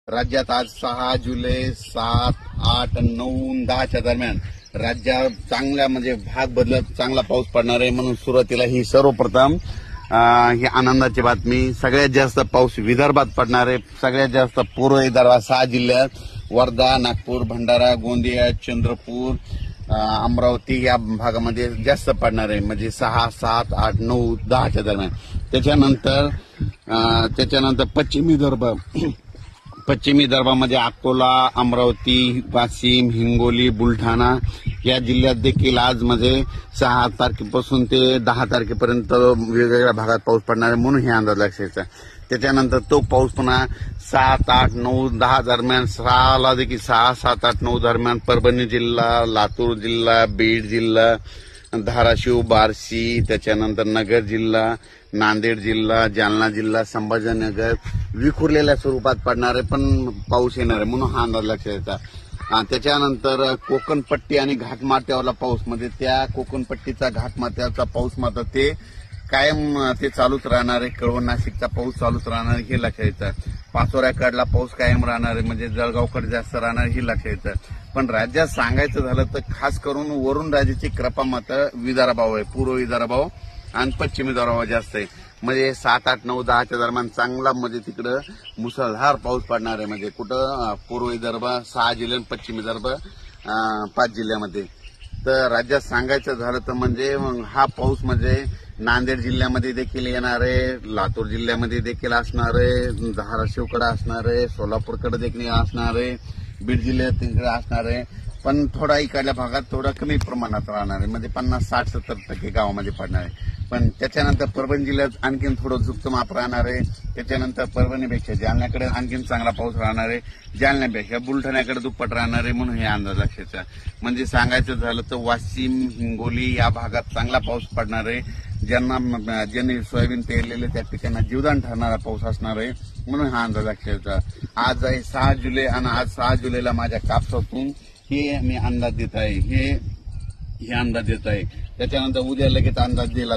राज्यात आज 6 जुलै 7, 8, 9, 10च्या दरम्यान राज्यात चांगल्या म्हणजे भाग बदलत चांगला पाऊस पडणार आहे. म्हणून सुरुवातीला ही सर्वप्रथम ही आनंदाची बातमी. सगळ्यात जास्त पाऊस विदर्भात पडणार आहे. सगळ्यात जास्त पूर्व विदर्भात 6 जिल्ह्यात वर्धा, नागपूर, भंडारा, गोंदिया, चंद्रपूर, अमरावती या भागामध्ये जास्त पडणार आहे. म्हणजे 6, 7, 8, 9, 10च्या दरम्यान. त्याच्यानंतर पश्चिमी विदर्भामध्ये अकोला, अमरावती, वाशिम, हिंगोली, बुलढाणा या जिल्ह्यात देखील आज म्हणजे 6 तारखेपासून ते 10 तारखेपर्यंत वेगवेगळ्या भागात पाऊस पडणार आहे. म्हणून हे अंदाज लक्षात. त्याच्यानंतर तो पाऊस पुन्हा 7, 8, 9, 10 दरम्यान 6ला देखील 6, 7, 8, 9 दरम्यान परभणी जिल्हा, लातूर जिल्हा, बीड जिल्हा, धाराशिव, बार्शी, त्याच्यानंतर नगर जिल्हा, नांदेड जिल्हा, जालना जिल्हा, संभाजीनगर विखुरलेल्या स्वरूपात पडणारे पण पाऊस येणार आहे. म्हणून हा अंदाज लक्षात येतात. त्याच्यानंतर कोकणपट्टी आणि घाटमाथ्यावरला पाऊस म्हणजे त्या कोकणपट्टीचा घाटमाथ्याचा पाऊस मात्र ते कायम ते चालूच राहणार आहे. कळवण नाशिकचा पाऊस चालूच राहणार आहे हे लक्षात येतं. पाचोऱ्याकडला पाऊस कायम राहणार आहे म्हणजे जळगावकडे जास्त राहणार हे लक्षात येतं. पण राज्यात सांगायचं झालं तर खास करून वरुण राजाची कृपा मात्र विदर्भावर आहे. पूर्व विदर्भावर आणि पश्चिम विदर्भावर जास्त आहे. म्हणजे 7, 8, 9, 10च्या दरम्यान चांगला म्हणजे तिकडं मुसळधार पाऊस पडणार आहे. म्हणजे कुठं पूर्व विदर्भ 6 जिल्हे, पश्चिम विदर्भ 5 जिल्ह्यामध्ये. तर राज्यात सांगायचं झालं तर म्हणजे हा पाऊस म्हणजे नांदेड जिल्ह्यामध्ये देखील येणार आहे, लातूर जिल्ह्यामध्ये देखील असणार आहे, धाराशिवकडे असणार आहे, सोलापूरकडे देखील असणार आहे, बीड जिल्ह्यात तिकडे असणार आहे. पण थोडा इकडल्या भागात थोडा कमी प्रमाणात राहणार आहे. म्हणजे 50, 60, 70% गावामध्ये पडणार आहे. पण त्याच्यानंतर परभणी जिल्ह्यात आणखीन थोडं झुकतं माप राहणार आहे. त्याच्यानंतर परभणीपेक्षा जालन्याकडे आणखीन चांगला पाऊस राहणार आहे. जालन्यापेक्षा बुलढाण्याकडे दुप्पट राहणार आहे. म्हणून हे अंदाज लक्षात. म्हणजे सांगायचं झालं तर वाशिम, हिंगोली या भागात चांगला पाऊस पडणार आहे. ज्यांनी सोयाबीन पेरलेले त्या पिकांना जीवदान ठरणारा पाऊस असणार आहे. म्हणून हा अंदाज लक्षात. आज आहे 6 जुलै आणि आज 6 जुलैला माझ्या कापसातून हे मी अंदाज देत आहे. हे अंदाज देत आहे. त्याच्यानंतर उद्या लगेच अंदाज दिला